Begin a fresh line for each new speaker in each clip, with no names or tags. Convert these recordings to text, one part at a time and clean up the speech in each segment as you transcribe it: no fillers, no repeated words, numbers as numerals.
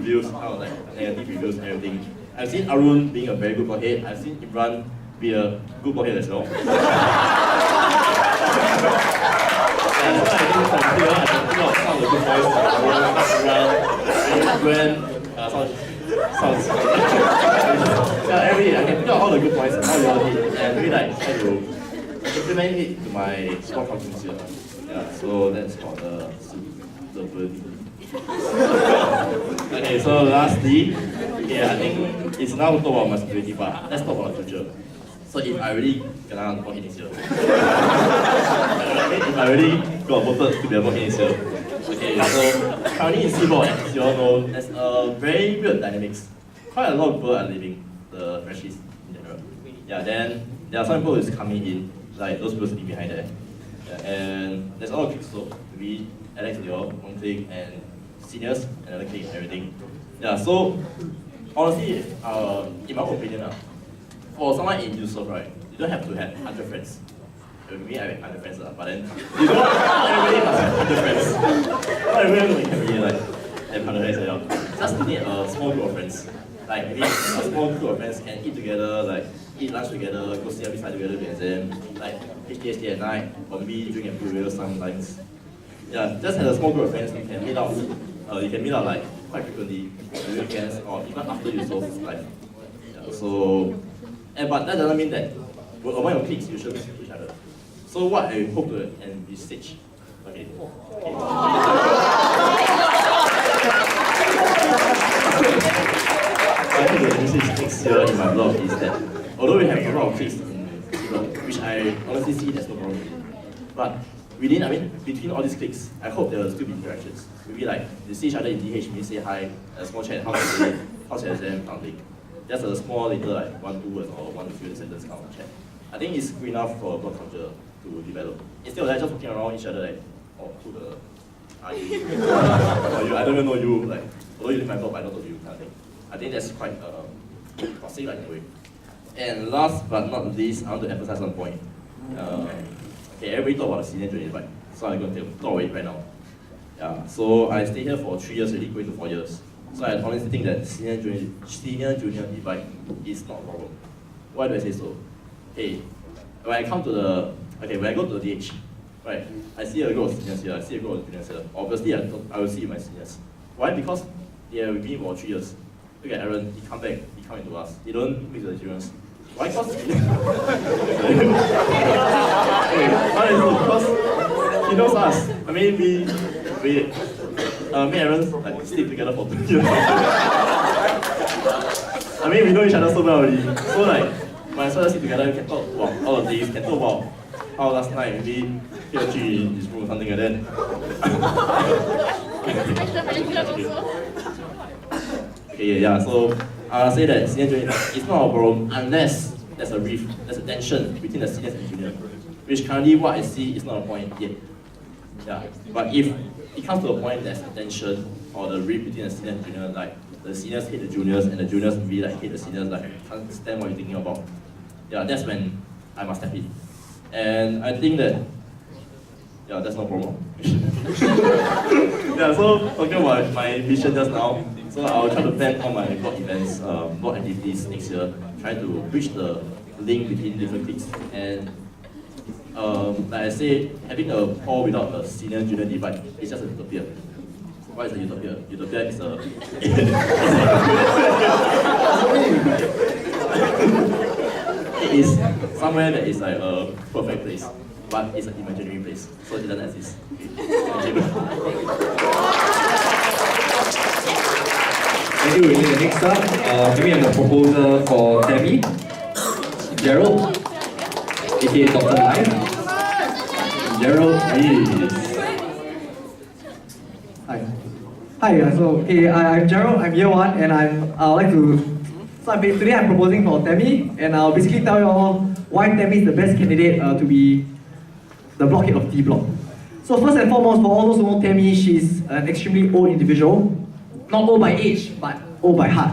reviews, kind of like negative reviews and everything. I've seen Arun being a very good blockhead. I've seen Imran be a good blockhead as well. So I think from here, I can think of some of the good points like Arun, Imran, Gwen, sounds every I can think of all the good points, how you all did, and really like try to implement it to my sport competition here. Yeah, so that's for the suitability. Okay, so lastly, I think it's now talk about my suitability, but let's talk about the future. So if I really gonna blockhead next year, if I really got voted to be a blockhead next year, okay, so currently in Seaboard, as you all know, there's a very weird dynamics. Quite a lot of people are leaving the freshies in general. Yeah, then there are some people who's coming in, like those people sitting behind there. Yeah, and there's a lot of cliques, so maybe Alex, Leo, one clique, and seniors, another clique, and everything. Yeah, so honestly, in my opinion, for someone in Yusof, right, you don't have to have 100 friends. Maybe I have 100 friends, but then you don't everybody must have 100 friends. Not everyone can be like have 100 friends at all. Just need a small group of friends. Like maybe a small group of friends can eat together, like eat lunch together, go see every side together with exam, like HTSD at night, or maybe drink and brew sometimes. Yeah, just have a small group of friends you can meet out. You can meet out like quite frequently on weekends or even after you solve like. Yeah, so, but that doesn't mean that among your cliques you should meet each other. So what I hope to envisage, okay. I hope to envisage next year in my blog is that although we have a lot of cliques in Seaboard, which I honestly see there's no problem with, but between all these cliques, I hope there will still be interactions. Maybe like they see each other in DH, maybe say hi, a small chat, how's your day, how's your exam, something. Just a small little like 1-2 words or 1-2 sentence kind of chat. I think it's good enough for a blog culture to develop. Instead of like just walking around each other like, oh, who the are you? Or you, I don't even know you, like, although you live my blog, I don't know you kind of thing. I think that's quite toxic like in a way. And last but not least, I want to emphasize one point. Okay, everybody talk about the senior junior divide, so I'm going to talk about it right now. Yeah, so I stayed here for 3 years already, going to 4 years. So I honestly think that senior junior divide is not a problem. Why do I say so? Hey, when I come to when I go to the DH, right, I see a group of seniors here, I see a group of juniors here. Obviously, I will see my seniors. Why? Because they are with me for 3 years. Look at Aaron, he come back, he come into us. He don't mix with the juniors. Why? Because he knows us. I mean, me and Aaron like stick together for 2 years. I mean, we know each other so well already. So like, might as well sit together. We can talk about all of these. Can talk about how last night maybe he or she in this room or something like that. Okay, yeah. So I'll say that senior junior is not a problem unless there's a rift, there's a tension between the seniors and junior, which currently what I see is not a point yet. Yeah, but if it comes to a point there's a tension or the rift between the senior and junior, like the seniors hate the juniors and the juniors maybe like hate the seniors, like can't understand what you're thinking about. Yeah, that's when I must step in. And I think that that's no problem. Yeah, so talking about my vision just now, so I'll try to plan all my blog events, blog activities next year, try to bridge the link between different cliques. And like I say, having a hall without a senior junior divide is just a utopia. What is a utopia? Utopia is a it is somewhere that is like a perfect place, but it's an imaginary place, so it doesn't exist. Okay.
Thank you, Willie. Next up, we have a proposal for Tammy, Gerald, aka Dr. Lai. Gerald, please.
Hi, I'm Gerald, I'm year 1, and today I'm proposing for Tammy, and I'll basically tell you all why Tammy is the best candidate to be the blockhead of T Block. So first and foremost, for all those who know Tammy, she's an extremely old individual. Not old by age, but old by heart.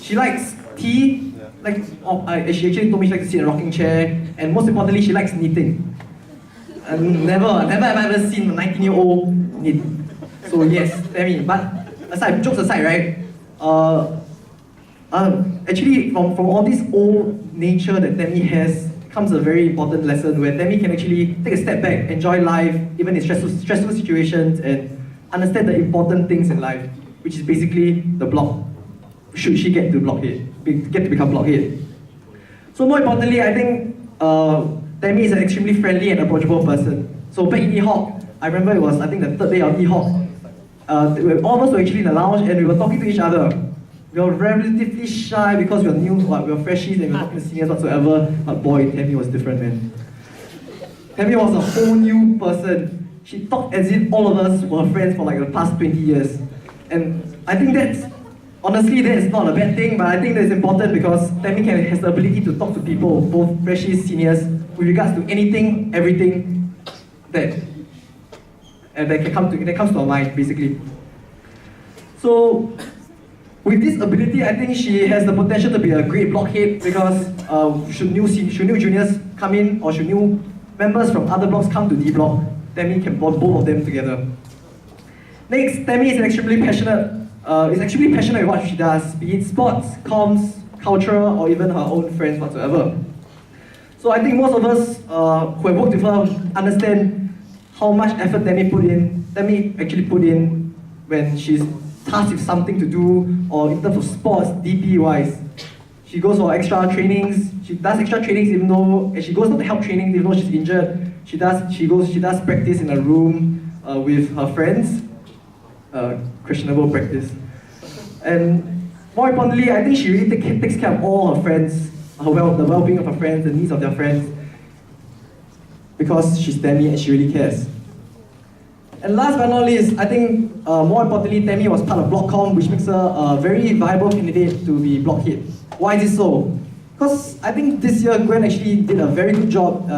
She likes tea, she actually told me she likes to sit in a rocking chair, and most importantly, she likes knitting. Never have I ever seen a 19-year-old knit. So yes, Tammy, but jokes aside, right? actually from all this old nature that Tammy has comes a very important lesson where Tammy can actually take a step back, enjoy life, even in stressful situations, and understand the important things in life, which is basically the block. Should she get to become Blockhead? So more importantly, I think Tammy is an extremely friendly and approachable person. So back in EHawk, I remember it was, I think, the third day of EHawk. All of us were actually in the lounge and we were talking to each other. We were relatively shy because we were new, we were freshies and we were talking to seniors whatsoever. But boy, Tammy was different, man. Tammy was a whole new person. She talked as if all of us were friends for like the past 20 years. And I think honestly, that is not a bad thing, but I think that's important because Tammy has the ability to talk to people, both freshies, seniors, with regards to anything, everything that comes to our mind, basically. So, with this ability, I think she has the potential to be a great blockhead because should new juniors come in or should new members from other blocks come to D block, Tammy can bond both of them together. Next, Tammy is extremely passionate with what she does, be it sports, comms, cultural, or even her own friends whatsoever. So I think most of us who have worked with her understand how much effort Tammy actually put in when she's tasked with something to do, or in terms of sports, DP wise. She goes for extra trainings, she does extra trainings even though, and she goes not to help trainings even though she's injured. She does practice in a room with her friends, questionable practice. And more importantly, I think she really takes care of all her friends, the well-being of her friends, the needs of their friends, because she's Tammy and she really cares. And last but not least, I think more importantly, Tammy was part of Blockcom, which makes her a very viable candidate to be Blockhead. Why is it so? Because I think this year Gwen actually did a very good job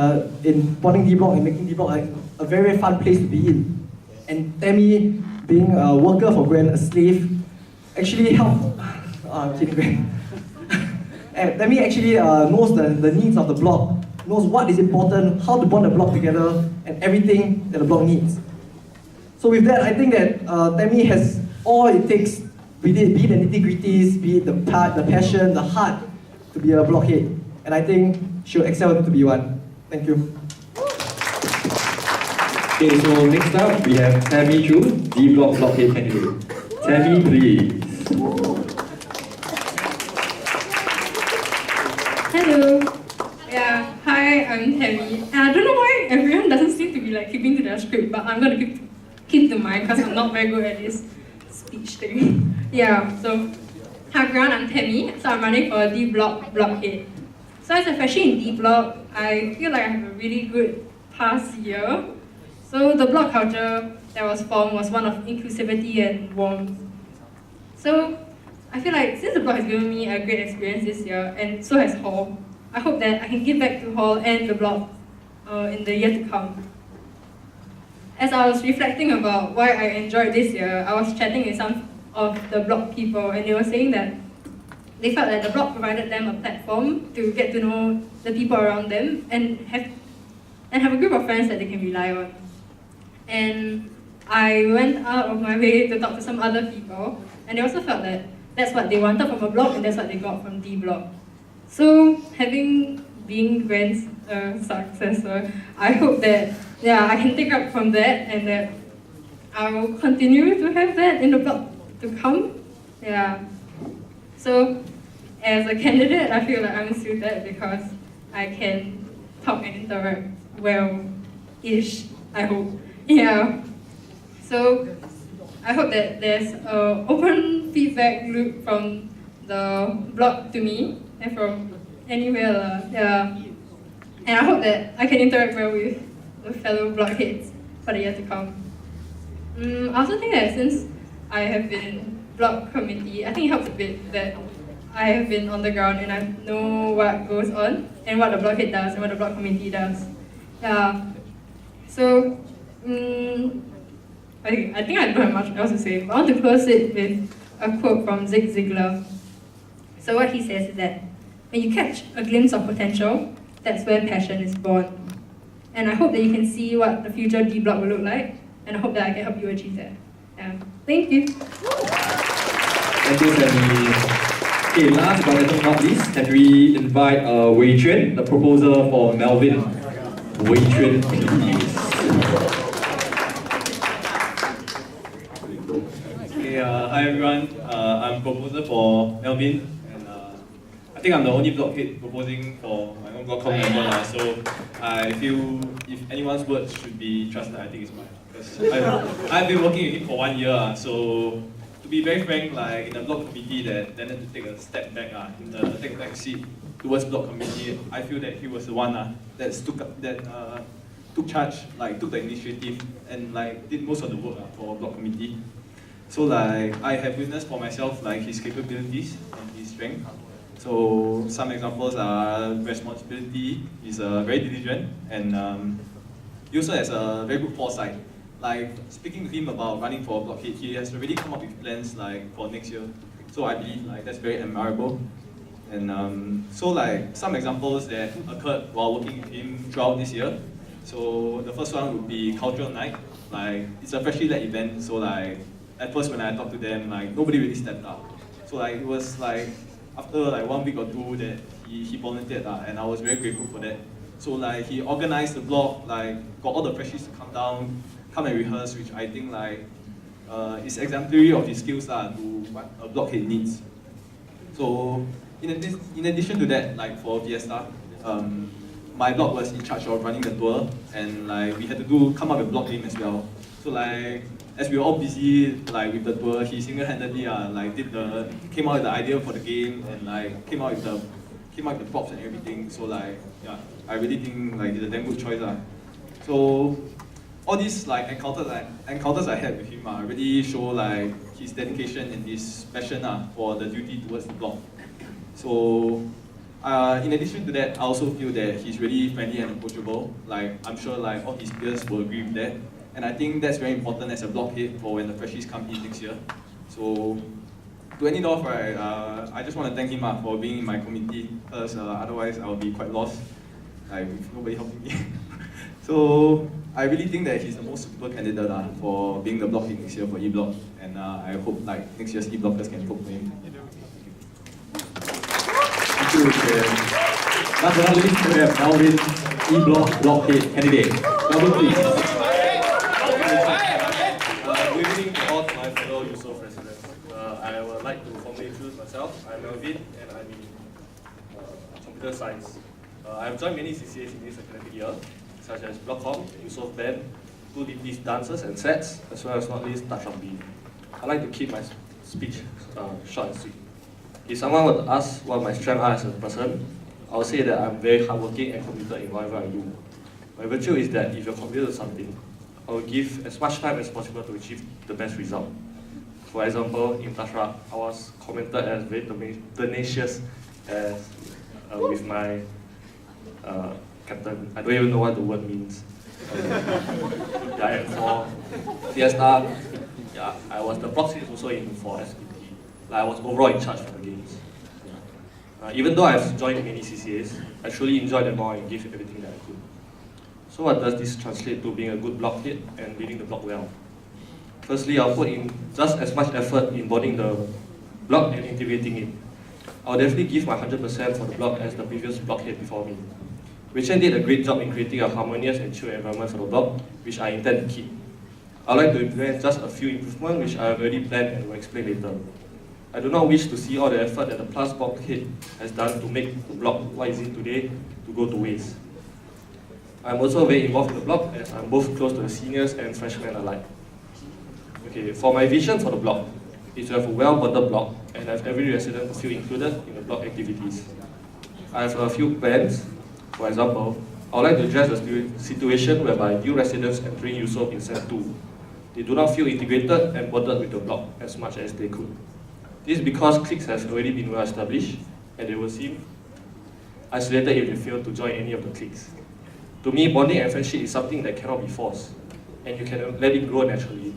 in bonding D-Block and making D-Block like a very, very fun place to be in. And Tammy, being a worker for Gwen, a slave, actually helped. I'm kidding, Gwen. And Tammy actually knows the needs of the block, knows what is important, how to bond the block together, and everything that the block needs. So with that, I think that Tammy has all it takes, be it the nitty-gritties, be it the passion, the heart, to be a blockhead. And I think she'll excel to be one. Thank you.
Okay, so next up we have Tammy Chu, D-Block Blockhead candidate. Tammy, please.
Hello. Yeah, hi, I'm Tammy. And I don't know why everyone doesn't seem to be like keeping to their script, but I'm gonna keep to mine because I'm not very good at this speech thing. Yeah, so hi everyone, I'm Tammy. So I'm running for D-Block Blockhead. So as a freshie in D-Block, I feel like I have a really good past year. So the block culture that was formed was one of inclusivity and warmth. So I feel like since the block has given me a great experience this year, and so has Hall, I hope that I can give back to Hall and the block in the year to come. As I was reflecting about why I enjoyed this year, I was chatting with some of the block people and they were saying that they felt that the block provided them a platform to get to know the people around them and have a group of friends that they can rely on. And I went out of my way to talk to some other people and they also felt that that's what they wanted from a block and that's what they got from D block. So being Gwen's successor, I hope that I can take up from that and that I will continue to have that in the block to come. Yeah. So as a candidate, I feel like I'm suited because I can talk and interact well-ish, I hope. Yeah. So I hope that there's an open feedback loop from the blog to me and from anywhere. Yeah. And I hope that I can interact well with the fellow blockheads for the year to come. I also think that since I have been in block committee, I think it helps a bit that I have been on the ground and I know what goes on and what the blockhead does and what the block committee does. Yeah. So I think I don't have much else to say, but I want to close it with a quote from Zig Ziglar. So what he says is that when you catch a glimpse of potential, that's where passion is born. And I hope that you can see what the future D block will look like, and I hope that I can help you achieve that. Thank you.
Thank you, Sammy. Okay, last but definitely not least, can we invite Wei Chuan, the proposer for Melvin? Wei Chuan, please.
Okay, hi everyone. I'm proposer for Melvin, and I think I'm the only blockhead proposing for my own block member. So I feel if anyone's words should be trusted, I think it's mine. Because I've been working with him for 1 year. So to be very frank, like in the block committee that tended to take a step back, in the take back seat towards block committee, I feel that he was the one that took charge, like took the initiative, and like did most of the work for block committee. So like I have witnessed for myself like his capabilities and his strength. So some examples are responsibility. He's very diligent, and he also has a very good foresight. Like speaking to him about running for a blockhead, he has already come up with plans like for next year. So I believe like that's very admirable. And so like some examples that occurred while working with him throughout this year. So the first one would be cultural night. Like it's a freshly led event, so like at first when I talked to them, like nobody really stepped up. So like it was like after like 1 week or two that he volunteered, and I was very grateful for that. So like he organized the block, like got all the freshies to come down, come and rehearse, which I think like is exemplary of his skills to what a blockhead needs. So in addition to that, like for Fiesta, my block was in charge of running the tour, and like we had to come up with block name as well. So like as we were all busy like with the tour, he single-handedly like came out with the idea for the game, and like came out with the props and everything. So like yeah, I really think like it's a damn good choice. So all these like encounters I had with him really show like his dedication and his passion for the duty towards the block. So in addition to that, I also feel that he's really friendly and approachable. Like I'm sure like all his peers will agree with that. And I think that's very important as a blockhead for when the freshies come in next year. So to end it off, right, I just want to thank him for being in my committee, because otherwise I would be quite lost, like with nobody helping me. So I really think that he's the most suitable candidate for being the blockhead next year for E-Block, and I hope like next year's E-Blockers can vote for him.
Thank you, Chair. Last but not least, we have Melvin, E-Block blockhead candidate. Melvin, please.
Good evening to all my fellow Yusof residents. I would like to formally introduce myself. I'm Melvin, and I'm in computer science. I have joined many CCAs in this academic year, such as Blockcom, Yusof Band, 2DP's dancers and sets, as well as not least Touch on B. I like to keep my speech short and sweet. If someone were to ask what my strengths are as a person, I would say that I'm very hardworking and committed in whatever I do. My virtue is that if you're committed to something, I will give as much time as possible to achieve the best result. For example, in Tashra, I was commented as very tenacious as with my captain. I don't even know what the word means. And for Fiesta, yeah, I was the proxy also in for SPT. Like I was overall in charge for the games. Even though I've joined many CCAs, I truly enjoyed them all and gave everything that I could. So what does this translate to being a good blockhead and leading the block well? Firstly, I'll put in just as much effort in boarding the block and integrating it. I'll definitely give my 100% for the block as the previous blockhead before me. Wei-Chen did a great job in creating a harmonious and chill environment for the block, which I intend to keep. I'd like to implement just a few improvements which I have already planned and will explain later. I do not wish to see all the effort that the plus blockhead has done to make the block what is it today to go to waste. I'm also very involved in the block as I'm both close to the seniors and freshmen alike. Okay, for my vision for the block is to have a well-bonded block and have every resident feel included in the block activities. I have a few plans. For example, I would like to address the situation whereby new residents entering Yusof in Sem 2. They do not feel integrated and bonded with the block as much as they could. This is because cliques have already been well established and they will seem isolated if they fail to join any of the cliques. To me, bonding and friendship is something that cannot be forced, and you can let it grow naturally.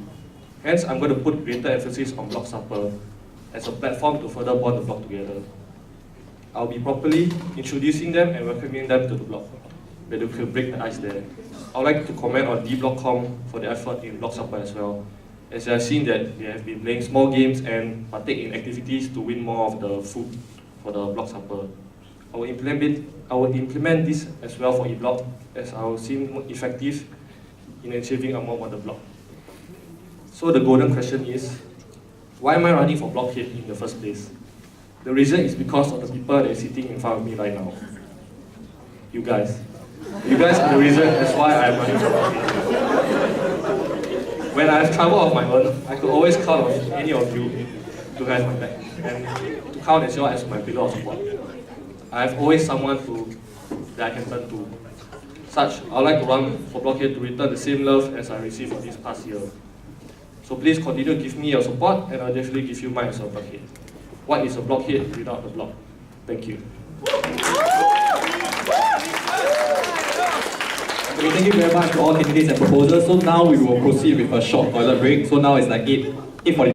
Hence, I'm going to put greater emphasis on Block Supper as a platform to further bond the block together. I'll be properly introducing them and welcoming them to the block, where they could break the ice there. I'd like to comment on D-Blockcom for their effort in Block Supper as well, as I've seen that they have been playing small games and partake in activities to win more of the food for the block supper. I will implement this as well for e-block, as I will seem more effective in achieving a more modern block. So the golden question is, why am I running for Blockhead in the first place? The reason is because of the people that are sitting in front of me right now. You guys. You guys are the reason as why I'm running for Blockhead. When I have trouble of my own, I could always count on any of you to have my back and to count as well as my pillar of support. I have always someone that I can turn to. Such, I would like to run for Blockhead to return the same love as I received for this past year. So please continue to give me your support, and I'll definitely give you mine as a Blockhead. What is a Blockhead without the block? Thank you.
Okay, thank you very much to all candidates and proposers. So now we will proceed with a short toilet break. So now it's like 8:40.